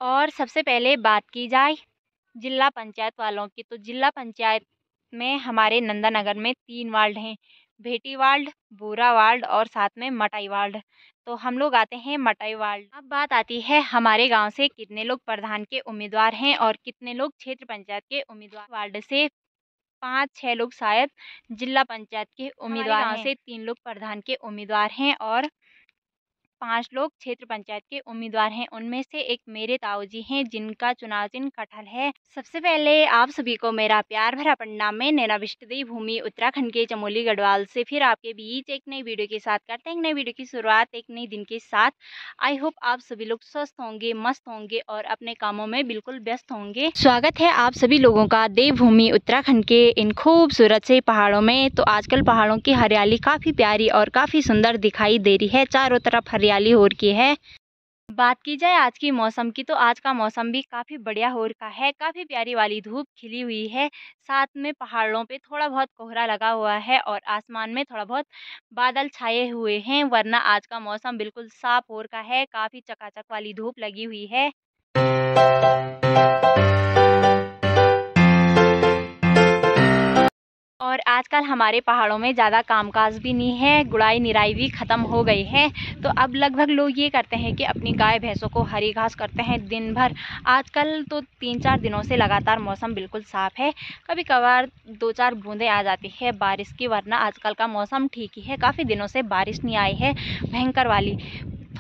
और सबसे पहले बात की जाए जिला पंचायत वालों की, तो जिला पंचायत में हमारे नंदानगर में 3 वार्ड हैं, भेटी वार्ड, बूरा वार्ड और साथ में मटाई वार्ड। तो हम लोग आते हैं मटाई वार्ड। अब बात आती है हमारे गांव से कितने लोग प्रधान के उम्मीदवार हैं और कितने लोग क्षेत्र पंचायत के उम्मीदवार। वार्ड से 5-6 लोग शायद जिला पंचायत के उम्मीदवार हैं। गांव से 3 लोग प्रधान के उम्मीदवार हैं और 5 लोग क्षेत्र पंचायत के उम्मीदवार हैं। उनमें से एक मेरे ताऊजी हैं जिनका चुनाव चिन्ह कटहल है। सबसे पहले आप सभी को मेरा प्यार भरा प्रणाम। मैं नैना बिष्ट भूमि उत्तराखंड के चमोली गढ़वाल से फिर आपके बीच एक नई वीडियो के साथ करते हैं। नई वीडियो की शुरुआत एक नई दिन के साथ। आई होप आप सभी लोग स्वस्थ होंगे, मस्त होंगे और अपने कामों में बिल्कुल व्यस्त होंगे। स्वागत है आप सभी लोगों का देवभूमि उत्तराखंड के इन खूबसूरत से पहाड़ों में। तो आजकल पहाड़ों की हरियाली काफ़ी प्यारी और काफ़ी सुंदर दिखाई दे रही है, चारों तरफ हरियाली हो रखी है। बात की जाए आज की मौसम की, तो आज का मौसम भी काफ़ी बढ़िया हो रखा है, काफ़ी प्यारी वाली धूप खिली हुई है। साथ में पहाड़ों पे थोड़ा बहुत कोहरा लगा हुआ है और आसमान में थोड़ा बहुत बादल छाए हुए हैं, वरना आज का मौसम बिल्कुल साफ हो रखा है, काफ़ी चकाचक वाली धूप लगी हुई है। और आजकल हमारे पहाड़ों में ज़्यादा कामकाज भी नहीं है, गुड़ाई निराई भी ख़त्म हो गई है। तो अब लगभग लोग ये करते हैं कि अपनी गाय भैंसों को हरी घास करते हैं दिन भर। आजकल तो 3-4 दिनों से लगातार मौसम बिल्कुल साफ़ है, कभी कभार 2-4 बूंदें आ जाती है बारिश की, वरना आजकल का मौसम ठीक ही है। काफ़ी दिनों से बारिश नहीं आई है भयंकर वाली,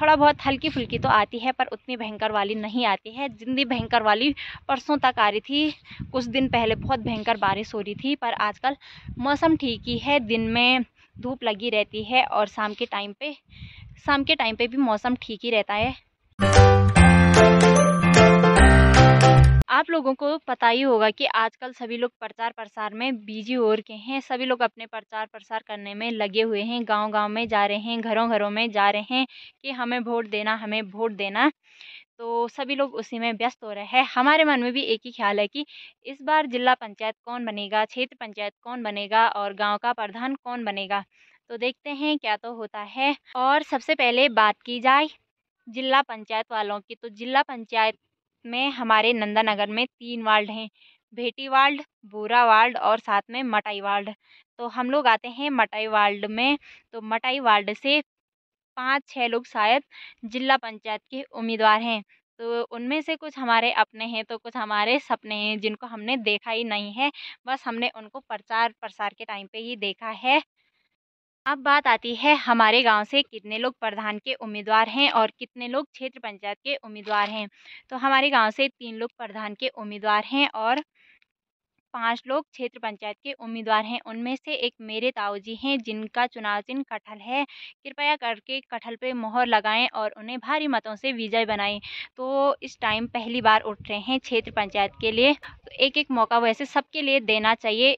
थोड़ा बहुत हल्की फुल्की तो आती है पर उतनी भयंकर वाली नहीं आती है। जितनी भयंकर वाली परसों तक आ रही थी, कुछ दिन पहले बहुत भयंकर बारिश हो रही थी। पर आजकल मौसम ठीक ही है, दिन में धूप लगी रहती है और शाम के टाइम पे भी मौसम ठीक ही रहता है। आप लोगों को पता ही होगा कि आजकल सभी लोग प्रचार प्रसार में बिजी हो रखे हैं, सभी लोग अपने प्रचार प्रसार करने में लगे हुए हैं, गांव-गांव में जा रहे हैं, घरों-घरों में जा रहे हैं कि हमें वोट देना, हमें वोट देना। तो सभी लोग उसी में व्यस्त हो रहे हैं। हमारे मन में भी एक ही ख्याल है कि इस बार जिला पंचायत कौन बनेगा, क्षेत्र पंचायत कौन बनेगा और गांव का प्रधान कौन बनेगा। तो देखते हैं क्या तो होता है। और सबसे पहले बात की जाए जिला पंचायत वालों की, तो जिला पंचायत में हमारे नंदानगर में 3 वार्ड हैं, भेटी वार्ड, बूरा वार्ड और साथ में मटाई वार्ड। तो हम लोग आते हैं मटाई वार्ड में। तो मटाई वार्ड से 5-6 लोग शायद जिला पंचायत के उम्मीदवार हैं। तो उनमें से कुछ हमारे अपने हैं तो कुछ हमारे सपने हैं, जिनको हमने देखा ही नहीं है, बस हमने उनको प्रचार प्रसार के टाइम पे ही देखा है। अब बात आती है हमारे गांव से कितने लोग प्रधान के उम्मीदवार हैं और कितने लोग क्षेत्र पंचायत के उम्मीदवार हैं। तो हमारे गांव से 3 लोग प्रधान के उम्मीदवार हैं और 5 लोग क्षेत्र पंचायत के उम्मीदवार हैं। उनमें से एक मेरे ताऊजी हैं जिनका चुनाव चिन्ह कटहल है। कृपया करके कटहल पे मोहर लगाएं और उन्हें भारी मतों से विजय बनाएं। तो इस टाइम पहली बार उठ रहे हैं क्षेत्र पंचायत के लिए, तो एक-एक मौका वैसे सबके लिए देना चाहिए।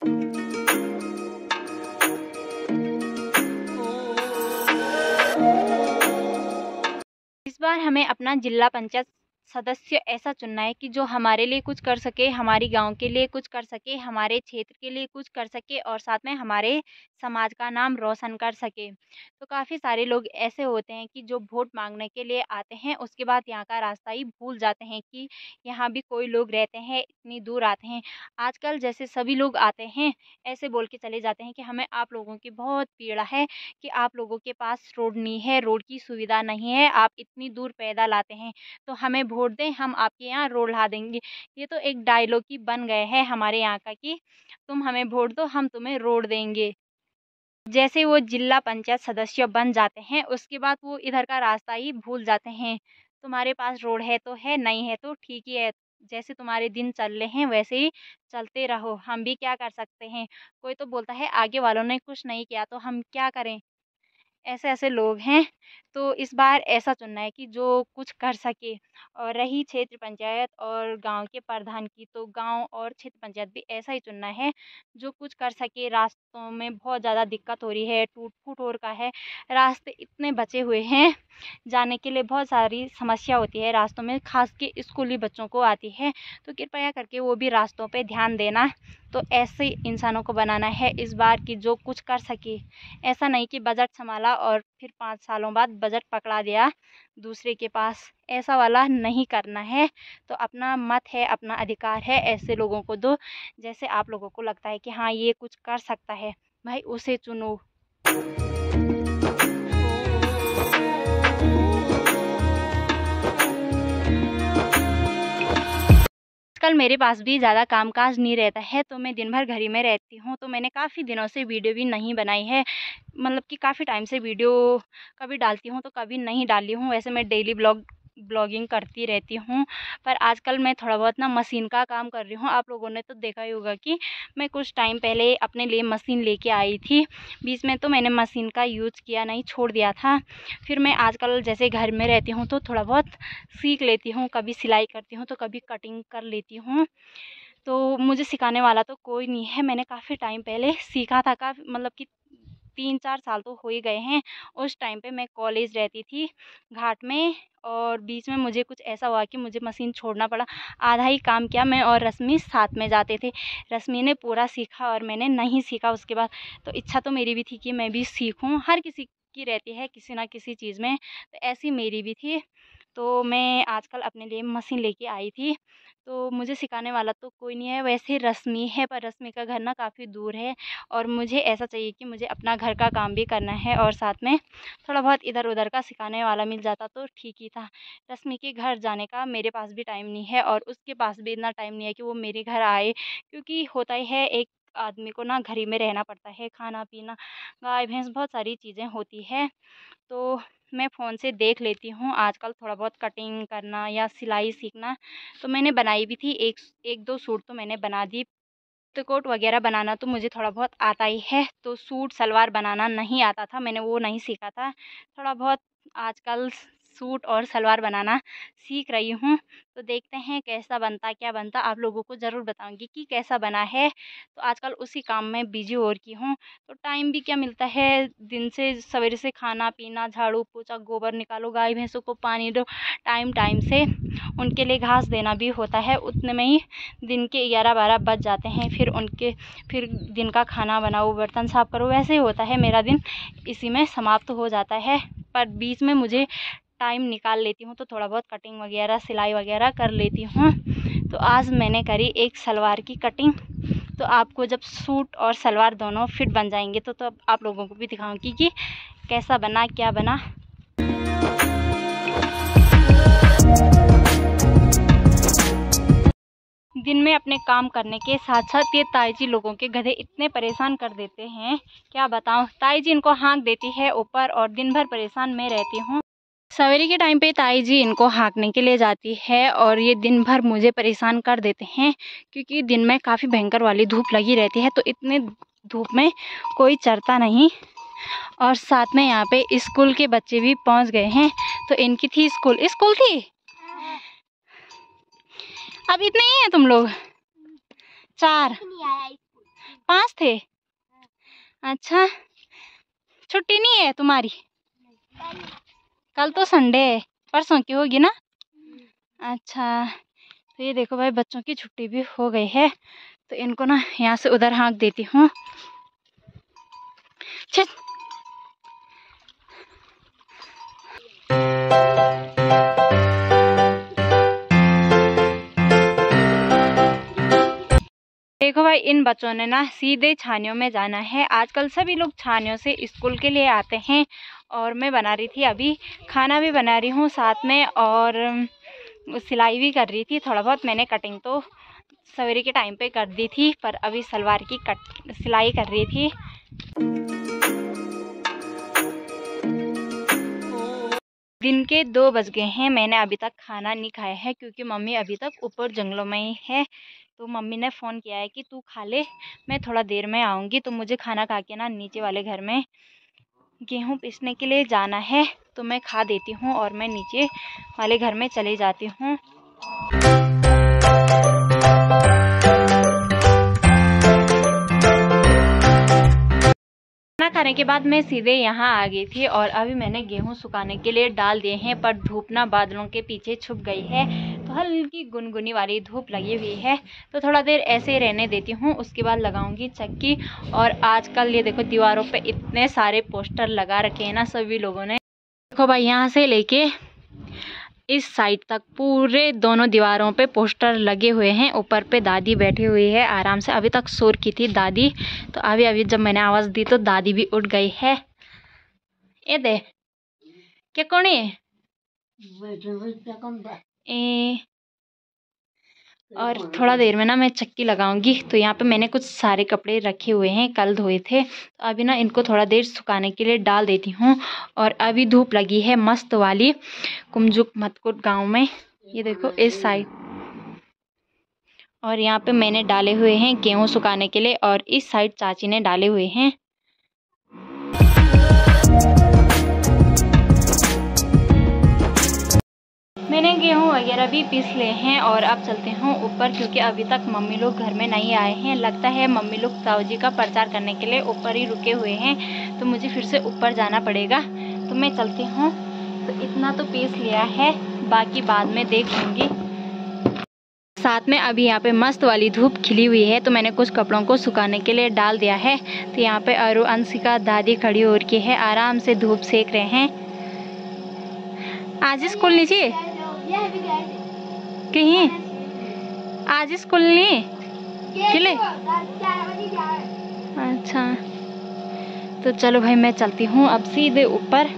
इस बार हमें अपना जिला पंचायत सदस्य ऐसा चुनना है कि जो हमारे लिए कुछ कर सके, हमारी गांव के लिए कुछ कर सके, हमारे क्षेत्र के लिए कुछ कर सके और साथ में हमारे समाज का नाम रोशन कर सके। तो काफ़ी सारे लोग ऐसे होते हैं कि जो वोट मांगने के लिए आते हैं, उसके बाद यहाँ का रास्ता ही भूल जाते हैं कि यहाँ भी कोई लोग रहते हैं, इतनी दूर आते हैं। आजकल जैसे सभी लोग आते हैं, ऐसे बोल के चले जाते हैं कि हमें आप लोगों की बहुत पीड़ा है कि आप लोगों के पास रोड नहीं है, रोड की सुविधा नहीं है, आप इतनी दूर पैदल आते हैं, तो हमें वोट दें, हम आपके यहाँ रोड ला देंगे। ये तो एक डायलॉग ही बन गए हैं हमारे यहाँ का कि तुम हमें वोट दो, हम तुम्हें रोड देंगे। जैसे वो जिला पंचायत सदस्य बन जाते हैं, उसके बाद वो इधर का रास्ता ही भूल जाते हैं। तुम्हारे पास रोड है तो है, नहीं है तो ठीक ही है। जैसे तुम्हारे दिन चल रहे हैं वैसे ही चलते रहो, हम भी क्या कर सकते हैं। कोई तो बोलता है आगे वालों ने कुछ नहीं किया तो हम क्या करें। ऐसे-ऐसे लोग हैं, तो इस बार ऐसा चुनना है कि जो कुछ कर सके। और रही क्षेत्र पंचायत और गाँव के प्रधान की, तो गाँव और क्षेत्र पंचायत भी ऐसा ही चुनना है, जो कुछ कर सके। रास्तों में बहुत ज़्यादा दिक्कत हो रही है, टूट-फूट हो रखा है, रास्ते इतने बचे हुए हैं, जाने के लिए बहुत सारी समस्या होती है रास्तों में, ख़ास के स्कूली बच्चों को आती है। तो कृपया करके वो भी रास्तों पे ध्यान देना तो ऐसे इंसानों को बनाना है इस बार कि जो कुछ कर सके। ऐसा नहीं कि बजट संभाला और फिर 5 सालों बाद बजट पकड़ा दिया दूसरे के पास, ऐसा वाला नहीं करना है। तो अपना मत है, अपना अधिकार है, ऐसे लोगों को दो जैसे आप लोगों को लगता है कि हाँ ये कुछ कर सकता है, भाई उसे चुनो। आजकल मेरे पास भी ज़्यादा कामकाज नहीं रहता है, तो मैं दिन भर घर ही में रहती हूँ। तो मैंने काफ़ी दिनों से वीडियो भी नहीं बनाई है, मतलब कि काफ़ी टाइम से वीडियो कभी डालती हूँ तो कभी नहीं डाली हूँ। वैसे मैं डेली ब्लॉगिंग करती रहती हूँ, पर आजकल मैं थोड़ा बहुत ना मशीन का काम कर रही हूँ। आप लोगों ने तो देखा ही होगा कि मैं कुछ टाइम पहले अपने लिए मशीन लेके आई थी। बीच में तो मैंने मशीन का यूज़ किया नहीं, छोड़ दिया था। फिर मैं आजकल जैसे घर में रहती हूँ तो थोड़ा बहुत सीख लेती हूँ, कभी सिलाई करती हूँ तो कभी कटिंग कर लेती हूँ। तो मुझे सिखाने वाला तो कोई नहीं है, मैंने काफ़ी टाइम पहले सीखा था, काफ़ी मतलब कि 3-4 साल तो हो ही गए हैं। उस टाइम पे मैं कॉलेज रहती थी घाट में, और बीच में मुझे कुछ ऐसा हुआ कि मुझे मशीन छोड़ना पड़ा। आधा ही काम किया, मैं और रश्मि साथ में जाते थे। रश्मि ने पूरा सीखा और मैंने नहीं सीखा उसके बाद। तो इच्छा तो मेरी भी थी कि मैं भी सीखूं, हर किसी की रहती है किसी ना किसी चीज़ में, तो ऐसी मेरी भी थी। तो मैं आजकल अपने लिए मशीन लेके आई थी। तो मुझे सिखाने वाला तो कोई नहीं है, वैसे रश्मि है, पर रश्मि का घर ना काफ़ी दूर है और मुझे ऐसा चाहिए कि मुझे अपना घर का काम भी करना है और साथ में थोड़ा बहुत इधर उधर का सिखाने वाला मिल जाता तो ठीक ही था। रश्मि के घर जाने का मेरे पास भी टाइम नहीं है और उसके पास भी इतना टाइम नहीं है कि वो मेरे घर आए, क्योंकि होता ही है एक आदमी को ना घर ही में रहना पड़ता है, खाना पीना, गाय भैंस बहुत सारी चीज़ें होती है। तो मैं फ़ोन से देख लेती हूँ आजकल थोड़ा बहुत कटिंग करना या सिलाई सीखना। तो मैंने बनाई भी थी, एक दो सूट तो मैंने बना दी। पेटीकोट वगैरह बनाना तो मुझे थोड़ा बहुत आता ही है, तो सूट सलवार बनाना नहीं आता था, मैंने वो नहीं सीखा था। थोड़ा बहुत आजकल सूट और सलवार बनाना सीख रही हूँ। तो देखते हैं कैसा बनता क्या बनता, आप लोगों को ज़रूर बताऊँगी कि कैसा बना है। तो आजकल उसी काम में बिज़ी हो रखी हूँ, तो टाइम भी क्या मिलता है, दिन से सवेरे से खाना पीना, झाड़ू पोछा, गोबर निकालो, गाय भैंसों को पानी दो टाइम टाइम से, उनके लिए घास देना भी होता है, उतने में ही दिन के 11-12 बज जाते हैं। फिर दिन का खाना बनाओ, बर्तन साफ़ करो, वैसे ही होता है मेरा दिन, इसी में समाप्त हो जाता है। पर बीच में मुझे टाइम निकाल लेती हूँ तो थोड़ा बहुत कटिंग वगैरह सिलाई वगैरह कर लेती हूँ। तो आज मैंने करी एक सलवार की कटिंग। तो आपको जब सूट और सलवार दोनों फिट बन जाएंगे तो आप लोगों को भी दिखाऊंगी कि कैसा बना क्या बना। दिन में अपने काम करने के साथ साथ ये ताई जी लोगों के गधे इतने परेशान कर देते हैं, क्या बताऊं। ताई जी इनको हाँक देती है ऊपर और दिन भर परेशान मैं रहती हूँ। सवेरे के टाइम पे ताई जी इनको हाँकने के लिए जाती है और ये दिन भर मुझे परेशान कर देते हैं, क्योंकि दिन में काफ़ी भयंकर वाली धूप लगी रहती है, तो इतने धूप में कोई चरता नहीं। और साथ में यहाँ पे स्कूल के बच्चे भी पहुँच गए हैं, तो इनकी थी स्कूल थी। अब इतने ही हैं तुम लोग? 4 5 थे। अच्छा, छुट्टी नहीं है तुम्हारी? कल तो संडे है, परसों की होगी ना? अच्छा, तो ये देखो भाई बच्चों की छुट्टी भी हो गई है, तो इनको ना यहाँ से उधर हाँक देती हूँ। देखो भाई इन बच्चों ने ना सीधे छानियों में जाना है। आजकल सभी लोग छानियों से स्कूल के लिए आते हैं और मैं बना रही थी, अभी खाना भी बना रही हूँ साथ में, और सिलाई भी कर रही थी। थोड़ा बहुत मैंने कटिंग तो सवेरे के टाइम पे कर दी थी, पर अभी सलवार की सिलाई कर रही थी। दिन के 2 बज गए हैं, मैंने अभी तक खाना नहीं खाया है, क्योंकि मम्मी अभी तक ऊपर जंगलों में ही है। तो मम्मी ने फ़ोन किया है कि तू खा ले, मैं थोड़ा देर में आऊँगी। तो मुझे खाना खा के ना नीचे वाले घर में गेहूँ पीसने के लिए जाना है, तो मैं खा देती हूँ और मैं नीचे वाले घर में चली जाती हूँ। खाना खाने के बाद मैं सीधे यहाँ आ गई थी और अभी मैंने गेहूँ सुखाने के लिए डाल दिए हैं, पर धूप ना बादलों के पीछे छुप गई है, तो हल्की गुनगुनी वाली धूप लगी हुई है, तो थोड़ा देर ऐसे ही रहने देती हूँ, उसके बाद लगाऊंगी चक्की। और आजकल ये देखो दीवारों पे इतने सारे पोस्टर लगा रखे हैं ना सभी लोगों ने। देखो भाई यहाँ से लेके इस साइड तक पूरे दोनों दीवारों पे पोस्टर लगे हुए हैं। ऊपर पे दादी बैठी हुई है आराम से, अभी तक सो की थी दादी, तो अभी जब मैंने आवाज़ दी तो दादी भी उठ गई है। ये दे क्या कौन है ए, और थोड़ा देर में ना मैं चक्की लगाऊंगी। तो यहाँ पे मैंने कुछ सारे कपड़े रखे हुए हैं, कल धोए थे, तो अभी ना इनको थोड़ा देर सुखाने के लिए डाल देती हूँ। और अभी धूप लगी है मस्त वाली कुमजुक मतकुट गांव में, ये देखो इस साइड। और यहाँ पे मैंने डाले हुए हैं गेहूँ सुखाने के लिए, और इस साइड चाची ने डाले हुए हैं। मैंने गेहूँ वगैरह भी पीस लिए हैं और अब चलते हैं ऊपर, क्योंकि अभी तक मम्मी लोग घर में नहीं आए हैं। लगता है मम्मी लोग साहू जी का प्रचार करने के लिए ऊपर ही रुके हुए हैं, तो मुझे फिर से ऊपर जाना पड़ेगा। तो मैं चलती हूँ। तो इतना तो पीस लिया है, बाकी बाद में देख लूँगी। साथ में अभी यहाँ पे मस्त वाली धूप खिली हुई है, तो मैंने कुछ कपड़ों को सुखाने के लिए डाल दिया है। तो यहाँ पे अरु अंशिका दादी खड़ी हो रही है, आराम से धूप सेक रहे हैं। आज स्कूल नीचे कहीं आज स्कूल नहीं किले। अच्छा तो चलो भाई मैं चलती हूँ अब सीधे ऊपर।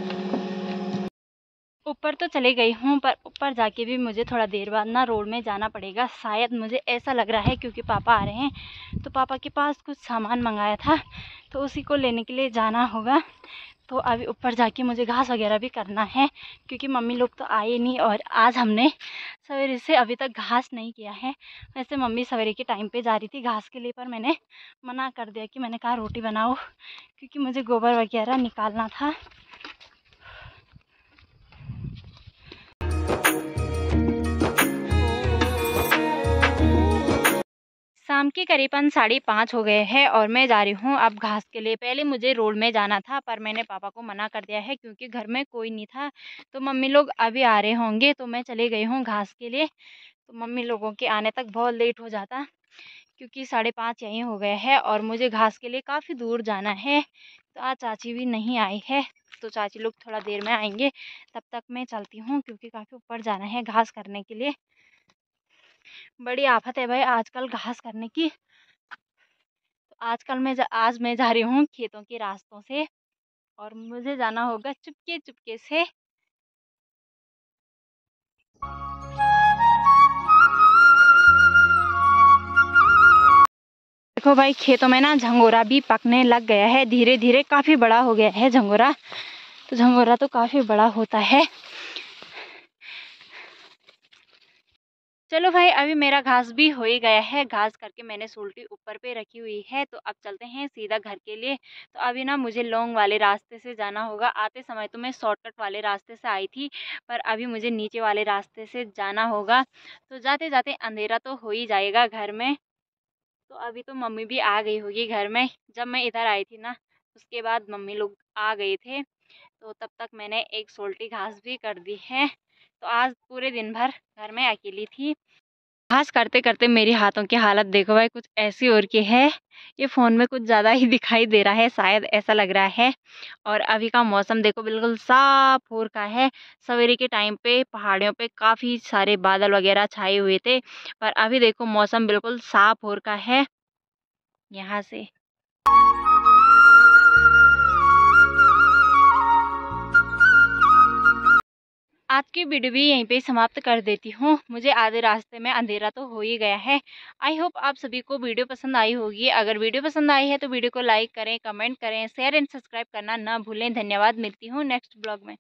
ऊपर तो चले गई हूँ, पर ऊपर जाके भी मुझे थोड़ा देर बाद ना रोड में जाना पड़ेगा, शायद मुझे ऐसा लग रहा है, क्योंकि पापा आ रहे हैं। तो पापा के पास कुछ सामान मंगाया था, तो उसी को लेने के लिए जाना होगा। तो अभी ऊपर जाके मुझे घास वगैरह भी करना है, क्योंकि मम्मी लोग तो आए नहीं और आज हमने सवेरे से अभी तक घास नहीं किया है। वैसे मम्मी सवेरे के टाइम पे जा रही थी घास के लिए, पर मैंने मना कर दिया कि मैंने कहा रोटी बनाओ, क्योंकि मुझे गोबर वगैरह निकालना था। शाम के करीबन 5:30 हो गए हैं और मैं जा रही हूँ अब घास के लिए। पहले मुझे रोड में जाना था, पर मैंने पापा को मना कर दिया है, क्योंकि घर में कोई नहीं था। तो मम्मी लोग अभी आ रहे होंगे, तो मैं चले गई हूँ घास के लिए। तो मम्मी लोगों के आने तक बहुत लेट हो जाता, क्योंकि 5:30 यहीं हो गए हैं और मुझे घास के लिए काफ़ी दूर जाना है। तो आज चाची भी नहीं आई है, तो चाची लोग थोड़ा देर में आएंगे, तब तक मैं चलती हूँ, क्योंकि काफ़ी ऊपर जाना है घास करने के लिए। बड़ी आफत है भाई आजकल घास करने की। तो आज मैं जा रही हूँ खेतों के रास्तों से, और मुझे जाना होगा चुपके चुपके से। देखो भाई खेतों में ना झंगोरा भी पकने लग गया है, धीरे धीरे काफ़ी बड़ा हो गया है झंगोरा। तो झंगोरा तो काफ़ी बड़ा होता है। चलो भाई अभी मेरा घास भी हो ही गया है, घास करके मैंने सुलटी ऊपर पे रखी हुई है। तो अब चलते हैं सीधा घर के लिए। तो अभी ना मुझे लॉन्ग वाले रास्ते से जाना होगा। आते समय तो मैं शॉर्टकट वाले रास्ते से आई थी, पर अभी मुझे नीचे वाले रास्ते से जाना होगा। तो जाते जाते अंधेरा तो हो ही जाएगा घर में। तो अभी तो मम्मी भी आ गई होगी घर में। जब मैं इधर आई थी ना, उसके बाद मम्मी लोग आ गए थे, तो तब तक मैंने एक सोल्टी घास भी कर दी है। तो आज पूरे दिन भर घर में अकेली थी। घास करते करते मेरी हाथों की हालत देखो भाई, कुछ ऐसी और की है। ये फ़ोन में कुछ ज़्यादा ही दिखाई दे रहा है, शायद ऐसा लग रहा है। और अभी का मौसम देखो बिल्कुल साफ हो रखा है। सवेरे के टाइम पे पहाड़ियों पे काफ़ी सारे बादल वगैरह छाए हुए थे, पर अभी देखो मौसम बिल्कुल साफ हो रखा है यहाँ से। आज की वीडियो भी यहीं पे समाप्त कर देती हूँ। मुझे आधे रास्ते में अंधेरा तो हो ही गया है। आई होप आप सभी को वीडियो पसंद आई होगी। अगर वीडियो पसंद आई है तो वीडियो को लाइक करें, कमेंट करें, शेयर एंड सब्सक्राइब करना ना भूलें। धन्यवाद। मिलती हूँ नेक्स्ट ब्लॉग में।